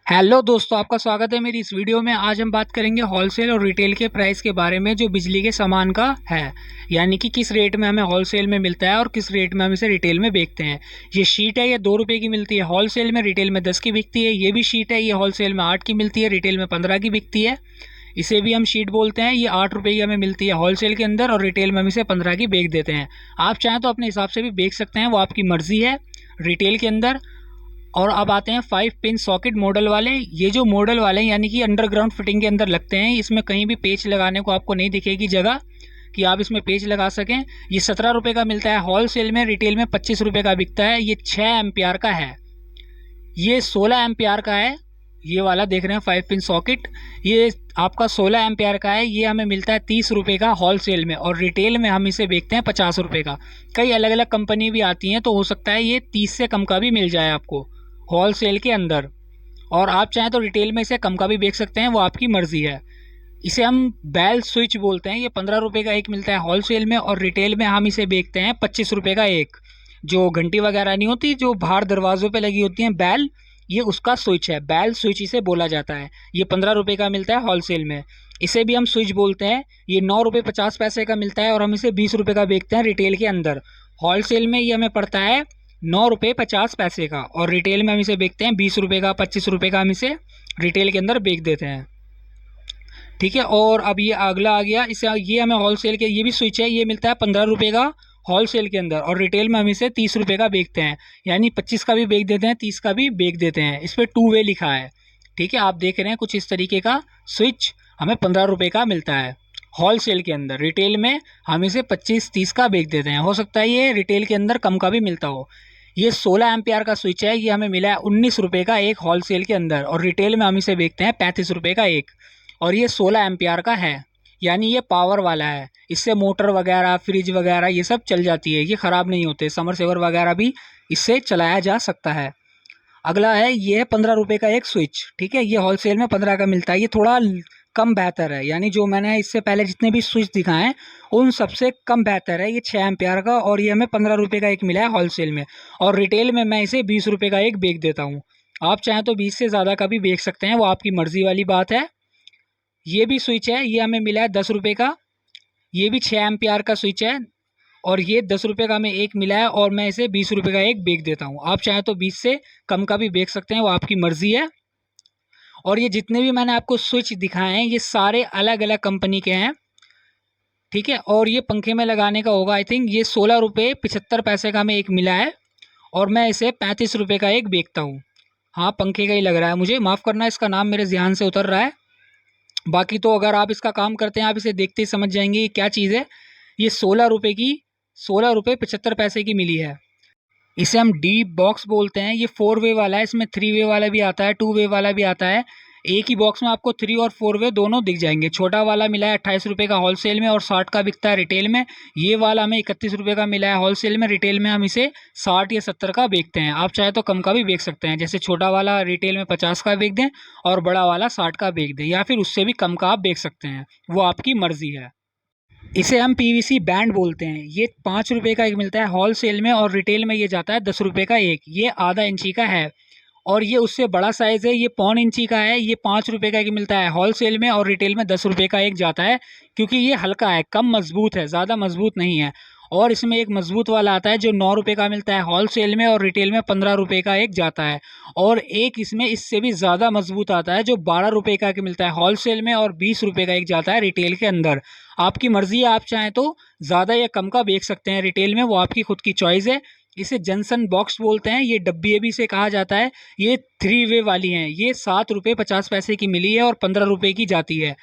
Hello दोस्तों, आपका स्वागत है मेरी इस वीडियो में। आज हम बात करेंगे होलसेल और रिटेल के प्राइस के बारे में जो बिजली के सामान का है, यानी कि किस रेट में हमें होलसेल में मिलता है और किस रेट में हम इसे रिटेल में बेचते हैं। ये शीट है, ये 2 रुपये की मिलती है होलसेल में, रिटेल में 10 की बिकती है। ये भी शीट है, ये होलसेल में 8 की मिलती है, रिटेल में 15 की बिकती है। इसे भी हम शीट बोलते हैं। ये 8 रुपये की हमें मिलती है होलसेल के अंदर और रिटेल में हम इसे 15 की बेच देते हैं। आप चाहें तो अपने हिसाब से भी बेच सकते हैं, वो आपकी मर्ज़ी है रिटेल के अंदर। और अब आते हैं 5 पिन सॉकेट मॉडल वाले। ये जो मॉडल वाले यानी कि अंडरग्राउंड फिटिंग के अंदर लगते हैं, इसमें कहीं भी पेच लगाने को आपको नहीं दिखेगी जगह कि आप इसमें पेच लगा सकें। ये 17 रुपये का मिलता है होलसेल में, रिटेल में 25 रुपये का बिकता है। ये 6 एम्पियर का है, ये 16 एम्पियर का है। ये वाला देख रहे हैं 5 पिन सॉकेट, ये आपका 16 एम्पियर का है। ये हमें मिलता है 30 रुपये का होलसेल में और रिटेल में हम इसे बेचते हैं 50 रुपये का। कई अलग अलग कंपनी भी आती हैं, तो हो सकता है ये 30 से कम का भी मिल जाए आपको होलसेल के अंदर। और आप चाहें तो रिटेल में इसे कम का भी बेच सकते हैं, वो आपकी मर्ज़ी है। इसे हम बेल स्विच बोलते हैं। ये 15 रुपये का एक मिलता है होलसेल में और रिटेल में हम इसे बेचते हैं 25 रुपये का एक। जो घंटी वगैरह नहीं होती, जो बाहर दरवाज़ों पे लगी होती हैं बैल, ये उसका स्विच है, बैल स्विच इसे बोला जाता है। ये 15 रुपये का मिलता है होलसेल में, इसे भी हम स्विच बोलते हैं। ये 9 रुपये 50 पैसे का मिलता है और हम इसे 20 रुपये का बेचते हैं रिटेल के अंदर। होलसेल में ये हमें पड़ता है 9 रुपये 50 पैसे का और रिटेल में हम इसे बेचते हैं 20 रुपये का, 25 रुपये का हम इसे रिटेल के अंदर बेच देते हैं। ठीक है। और अब ये अगला आ गया, इसे ये हमें होलसेल के, ये भी स्विच है, ये मिलता है 15 रुपये का होलसेल के अंदर और रिटेल में हम इसे 30 रुपये का बेचते हैं। यानी 25 का भी बेच देते हैं, 30 का भी बेच देते हैं। इस पर 2 वे लिखा है। ठीक है, आप देख रहे हैं कुछ इस तरीके का स्विच हमें 15 रुपये का मिलता है होलसेल के अंदर। रिटेल में हम इसे 25-30 का बेच देते हैं। हो सकता है ये रिटेल के अंदर कम का भी मिलता हो। ये 16 एम्पियर का स्विच है, ये हमें मिला है 19 रुपये का एक होलसेल के अंदर और रिटेल में हम इसे बेचते हैं 35 रुपये का एक। और ये 16 एम्पियर का है, यानी ये पावर वाला है। इससे मोटर वगैरह, फ्रिज वगैरह ये सब चल जाती है, ये ख़राब नहीं होते। समर सेवर वगैरह भी इससे चलाया जा सकता है। अगला है, ये है 15 रुपये का एक स्विच। ठीक है, ये होलसेल में 15 का मिलता है। ये थोड़ा कम बेहतर है, यानी जो मैंने इससे पहले जितने भी स्विच दिखाए हैं उन सबसे कम बेहतर है। ये 6 एम्पियर का और ये हमें 15 रुपये का एक मिला है होलसेल में और रिटेल में मैं इसे 20 रुपये का एक बेच देता हूँ। आप चाहें तो 20 से ज़्यादा का भी बेच सकते हैं, वो आपकी मर्ज़ी वाली बात है। ये भी स्विच है, ये हमें मिला है 10 रुपये का। ये भी 6 एम्पियर का स्विच है और ये 10 रुपये का हमें एक मिला है और मैं इसे 20 रुपये का एक बेच देता हूँ। आप चाहें तो 20 से कम का भी बेच सकते हैं, वो आपकी मर्ज़ी है। और ये जितने भी मैंने आपको स्विच दिखाए हैं ये सारे अलग अलग कंपनी के हैं। ठीक है, और ये पंखे में लगाने का होगा, आई थिंक ये 16 रुपये 75 पैसे का हमें एक मिला है और मैं इसे 35 रुपये का एक बेचता हूँ। हाँ, पंखे का ही लग रहा है मुझे, माफ़ करना, इसका नाम मेरे ध्यान से उतर रहा है। बाकी तो अगर आप इसका काम करते हैं आप इसे देखते ही समझ जाएंगे ये क्या चीज़ है। ये 16 रुपये की, 16 रुपये 75 पैसे की मिली है। इसे हम डीप बॉक्स बोलते हैं। ये 4 वे वाला है, इसमें 3 वे वाला भी आता है, 2 वे वाला भी आता है। एक ही बॉक्स में आपको 3 और 4 वे दोनों दिख जाएंगे। छोटा वाला मिला है 28 रुपये का होलसेल में और 60 का बिकता है रिटेल में। ये वाला हमें 31 रुपये का मिला है होलसेल में, रिटेल में हम इसे 60 या 70 का बेचते हैं। आप चाहे तो कम का भी बेच सकते हैं, जैसे छोटा वाला रिटेल में 50 का बेच दें और बड़ा वाला 60 का बेच दें, या फिर उससे भी कम का आप बेच सकते हैं, वो आपकी मर्ज़ी है। इसे हम पीवीसी बैंड बोलते हैं। ये 5 रुपये का एक मिलता है होलसेल में और रिटेल में ये जाता है 10 रुपये का एक। ये आधा इंची का है और ये उससे बड़ा साइज़ है, ये 1.25 इंची का है। ये 5 रुपये का एक मिलता है होलसेल में और रिटेल में 10 रुपये का एक जाता है, क्योंकि ये हल्का है, कम मजबूत है, ज़्यादा मजबूत नहीं है। और इसमें एक मजबूत वाला आता है जो 9 रुपये का मिलता है होलसेल में और रिटेल में 15 रुपये का एक जाता है। और एक इसमें इससे भी ज़्यादा मजबूत आता है जो 12 रुपये का एक मिलता है होलसेल में और 20 रुपये का एक जाता है रिटेल के अंदर। आपकी मर्ज़ी है, आप चाहें तो ज़्यादा या कम का बेच सकते हैं रिटेल में, वो आपकी खुद की चॉइस है। इसे जंक्शन बॉक्स बोलते हैं, ये डब्बी भी से कहा जाता है। ये 3 वे वाली हैं, ये 7 रुपये 50 पैसे की मिली है और 15 रुपये की जाती है।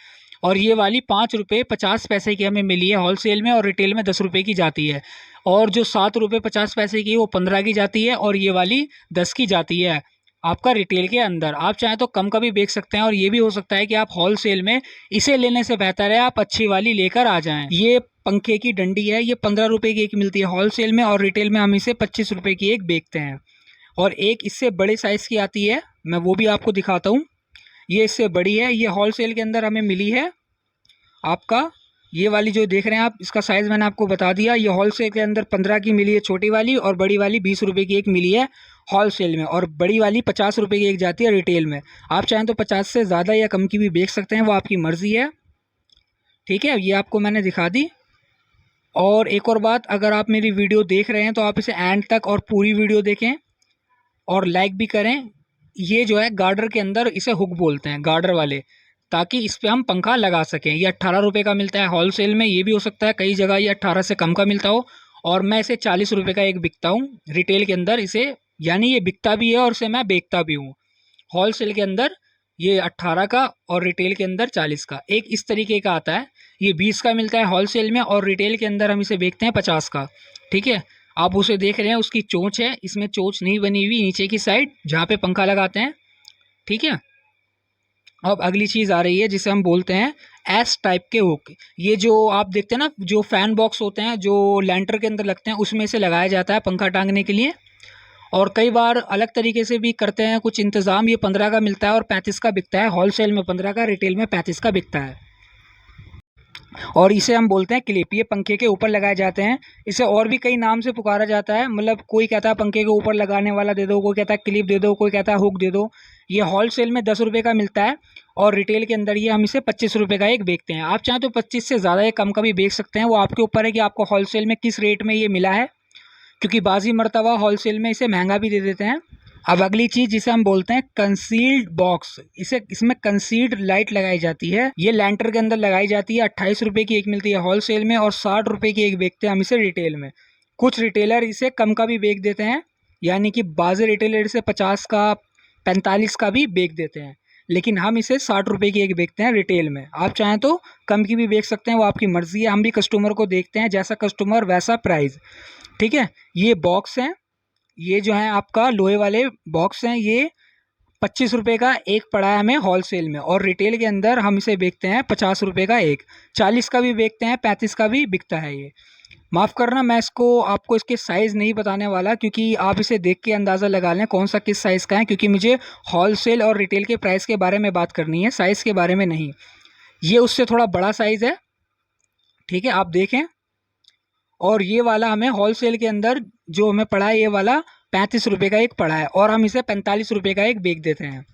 और ये वाली 5 रुपये 50 पैसे की हमें मिली है होलसेल में और रिटेल में 10 रुपये की जाती है। और जो 7 रुपये 50 पैसे की वो 15 की जाती है और ये वाली 10 की जाती है आपका रिटेल के अंदर। आप चाहें तो कम का भी बेच सकते हैं और ये भी हो सकता है कि आप होलसेल में इसे लेने से बेहतर है आप अच्छी वाली लेकर आ जाएं। ये पंखे की डंडी है, ये 15 रुपये की एक मिलती है होलसेल में और रिटेल में हम इसे 25 रुपये की एक बेचते हैं। और एक इससे बड़े साइज़ की आती है, मैं वो भी आपको दिखाता हूँ। ये इससे बड़ी है, ये होलसेल के अंदर हमें मिली है आपका, ये वाली जो देख रहे हैं आप, इसका साइज़ मैंने आपको बता दिया। ये होलसेल के अंदर 15 की मिली है छोटी वाली, और बड़ी वाली 20 रुपये की एक मिली है होलसेल में, और बड़ी वाली 50 रुपये की एक जाती है रिटेल में। आप चाहें तो 50 से ज़्यादा या कम की भी बेच सकते हैं, वो आपकी मर्ज़ी है। ठीक है, ये आपको मैंने दिखा दी। और एक और बात, अगर आप मेरी वीडियो देख रहे हैं तो आप इसे एंड तक और पूरी वीडियो देखें और लाइक भी करें। ये जो है गार्डर के अंदर इसे हुक बोलते हैं, गार्डर वाले, ताकि इस पे हम पंखा लगा सकें। ये 18 रुपये का मिलता है होलसेल में, ये भी हो सकता है कई जगह ये 18 से कम का मिलता हो, और मैं इसे 40 रुपये का एक बिकता हूँ रिटेल के अंदर इसे, यानी ये बिकता भी है और इसे मैं बेचता भी हूँ। होलसेल के अंदर ये 18 का और रिटेल के अंदर 40 का एक इस तरीके का आता है। ये 20 का मिलता है होलसेल में, और रिटेल के अंदर हम इसे बेचते हैं 50 का। ठीक है, आप उसे देख रहे हैं, उसकी चोंच है, इसमें चोंच नहीं बनी हुई नीचे की साइड जहाँ पे पंखा लगाते हैं। ठीक है, अब अगली चीज़ आ रही है जिसे हम बोलते हैं एस टाइप के हुक। ये जो आप देखते हैं ना, जो फैन बॉक्स होते हैं जो लैंटर के अंदर लगते हैं, उसमें से लगाया जाता है पंखा टांगने के लिए। और कई बार अलग तरीके से भी करते हैं कुछ इंतज़ाम। ये 15 का मिलता है और 35 का बिकता है, होलसेल में 15 का, रिटेल में 35 का बिकता है। और इसे हम बोलते हैं क्लिप। ये पंखे के ऊपर लगाए जाते हैं। इसे और भी कई नाम से पुकारा जाता है, मतलब कोई कहता है पंखे के ऊपर लगाने वाला दे दो, कोई कहता है क्लिप दे दो, कोई कहता है हुक दे दो। ये होलसेल में 10 रुपये का मिलता है, और रिटेल के अंदर ये हम इसे 25 रुपये का एक बेचते हैं। आप चाहें तो 25 से ज़्यादा या कम का भी बेच सकते हैं, वो आपके ऊपर है कि आपको होलसेल में किस रेट में ये मिला है, क्योंकि बाज़ी मरतबा होलसेल में इसे महंगा भी दे देते हैं। अब अगली चीज़ जिसे हम बोलते हैं कंसील्ड बॉक्स। इसमें कंसील्ड लाइट लगाई जाती है। ये लैंटर के अंदर लगाई जाती है। 28 रुपये की एक मिलती है होलसेल में, और 60 रुपये की एक बेचते हैं हम इसे रिटेल में। कुछ रिटेलर इसे कम का भी बेच देते हैं, यानी कि बाज़ी रिटेलर इसे 50 का 45 का भी बेच देते हैं, लेकिन हम इसे 60 रुपये की एक बेचते हैं रिटेल में। आप चाहें तो कम की भी बेच सकते हैं, वो आपकी मर्ज़ी है। हम भी कस्टमर को देखते हैं, जैसा कस्टमर वैसा प्राइस। ठीक है, ये बॉक्स हैं, ये जो है आपका लोहे वाले बॉक्स हैं, ये 25 रुपये का एक पड़ा है हमें होलसेल में, और रिटेल के अंदर हम इसे बेचते हैं 50 रुपये का एक। 40 का भी बेचते हैं, 35 का भी बिकता है ये। माफ़ करना, मैं आपको इसके साइज़ नहीं बताने वाला, क्योंकि आप इसे देख के अंदाज़ा लगा लें कौन सा किस साइज़ का है, क्योंकि मुझे होलसेल और रिटेल के प्राइस के बारे में बात करनी है, साइज़ के बारे में नहीं। ये उससे थोड़ा बड़ा साइज़ है। ठीक है, आप देखें। और ये वाला हमें होलसेल के अंदर जो हमें पड़ा है, ये वाला 35 रुपये का एक पड़ा है, और हम इसे 45 रुपये का एक बेच देते हैं।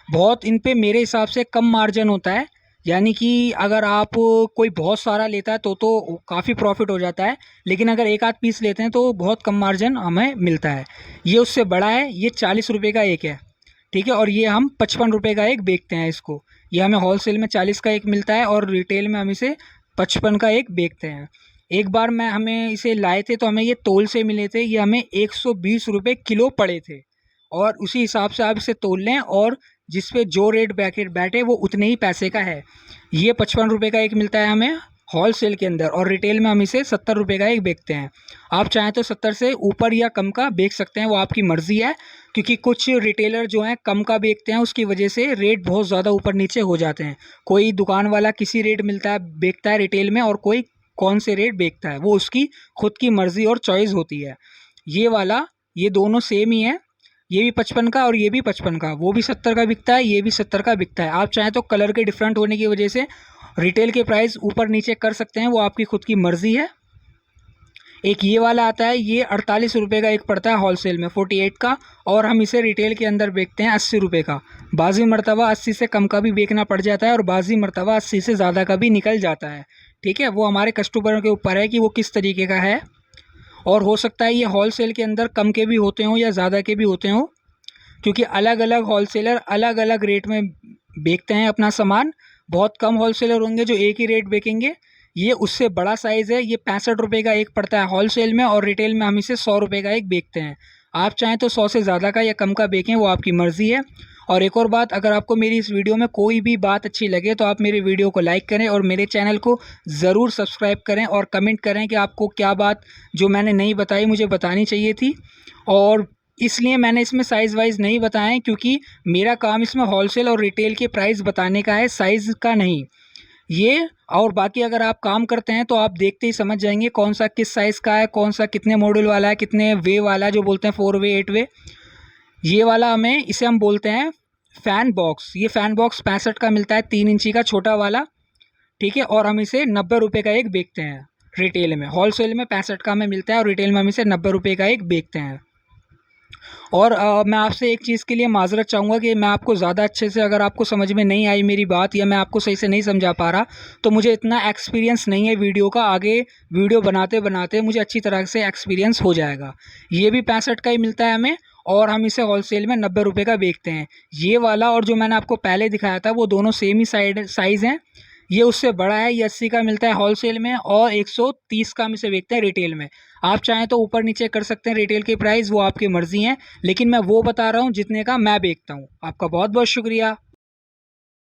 बहुत इन पे मेरे हिसाब से कम मार्जिन होता है, यानी कि अगर आप कोई बहुत सारा लेता है तो काफ़ी प्रॉफिट हो जाता है, लेकिन अगर एक आध पीस लेते हैं तो बहुत कम मार्जिन हमें मिलता है। ये उससे बड़ा है, ये 40 रुपये का एक है। ठीक है, और ये हम 55 रुपये का एक बेचते हैं इसको। ये हमें होलसेल में 40 का एक मिलता है, और रिटेल में हम इसे 55 का एक बेचते हैं। एक बार हमें इसे लाए थे तो हमें ये तोल से मिले थे, ये हमें 120 रुपये किलो पड़े थे, और उसी हिसाब से आप इसे तोल लें, और जिस पे जो रेट बैठे वो उतने ही पैसे का है। ये 55 रुपये का एक मिलता है हमें होलसेल के अंदर, और रिटेल में हम इसे 70 रुपये का एक बेचते हैं। आप चाहें तो 70 से ऊपर या कम का बेच सकते हैं, वो आपकी मर्ज़ी है, क्योंकि कुछ रिटेलर जो हैं कम का बेचते हैं, उसकी वजह से रेट बहुत ज़्यादा ऊपर नीचे हो जाते हैं। कोई दुकान वाला किसी रेट बेचता है रिटेल में, और कोई कौन से रेट बेचता है, वो उसकी खुद की मर्ज़ी और चॉइस होती है। ये दोनों सेम ही है, ये भी 55 का और ये भी 55 का, वो भी 70 का बिकता है, ये भी 70 का बिकता है। आप चाहें तो कलर के डिफरेंट होने की वजह से रिटेल के प्राइस ऊपर नीचे कर सकते हैं, वो आपकी खुद की मर्ज़ी है। एक ये वाला आता है, ये 48 रुपये का एक पड़ता है होलसेल में, 48 का, और हम इसे रिटेल के अंदर बेचते हैं 80 रुपये का। बाज़ी मरतबा 80 से कम का भी बेचना पड़ जाता है, और बाज़ी मरतबा 80 से ज़्यादा का भी निकल जाता है। ठीक है, वो हमारे कस्टमर के ऊपर है कि वो किस तरीके का है, और हो सकता है ये होलसेल के अंदर कम के भी होते हों या ज़्यादा के भी होते हों, क्योंकि अलग अलग होलसेलर अलग अलग रेट में बेचते हैं अपना सामान। बहुत कम होलसेलर होंगे जो एक ही रेट बेचेंगे। ये उससे बड़ा साइज़ है, ये 65 रुपये का एक पड़ता है होलसेल में, और रिटेल में हम इसे 100 रुपये का एक बेचते हैं। आप चाहें तो 100 से ज़्यादा का या कम का बेचें, वो आपकी मर्ज़ी है। और एक और बात, अगर आपको मेरी इस वीडियो में कोई भी बात अच्छी लगे तो आप मेरे वीडियो को लाइक करें, और मेरे चैनल को ज़रूर सब्सक्राइब करें, और कमेंट करें कि आपको क्या बात जो मैंने नहीं बताई मुझे बतानी चाहिए थी। और इसलिए मैंने इसमें साइज़ वाइज़ नहीं बताया है, क्योंकि मेरा काम इसमें होलसेल और रिटेल के प्राइस बताने का है, साइज़ का नहीं। ये और बाकी अगर आप काम करते हैं तो आप देखते ही समझ जाएंगे कौन सा किस साइज़ का है, कौन सा कितने मॉडल वाला है, कितने वे वाला है, जो बोलते हैं 4 वे 8 वे। ये वाला इसे हम बोलते हैं फ़ैन बॉक्स। ये फ़ैन बॉक्स 65 का मिलता है, 3 इंची का छोटा वाला। ठीक है, और हम इसे 90 रुपये का एक बेचते हैं रिटेल में। होलसेल में 65 का हमें मिलता है और रिटेल में हम इसे 90 रुपये का एक बेचते हैं। और मैं आपसे एक चीज़ के लिए माज़रत चाहूँगा कि मैं आपको ज़्यादा अच्छे से, अगर आपको समझ में नहीं आई मेरी बात या मैं आपको सही से नहीं समझा पा रहा, तो मुझे इतना एक्सपीरियंस नहीं है वीडियो का। आगे वीडियो बनाते बनाते मुझे अच्छी तरह से एक्सपीरियंस हो जाएगा। ये भी 65 का ही मिलता है हमें और हम इसे होलसेल में 90 रुपये का बेचते हैं। ये वाला और जो मैंने आपको पहले दिखाया था वो दोनों सेम ही साइज़ हैं। ये उससे बड़ा है, ये 80 का मिलता है होलसेल में और 130 का हम इसे बेचते हैं रिटेल में। आप चाहें तो ऊपर नीचे कर सकते हैं रिटेल की प्राइस, वो आपकी मर्ज़ी है, लेकिन मैं वो बता रहा हूँ जितने का मैं बेचता हूँ। आपका बहुत बहुत शुक्रिया।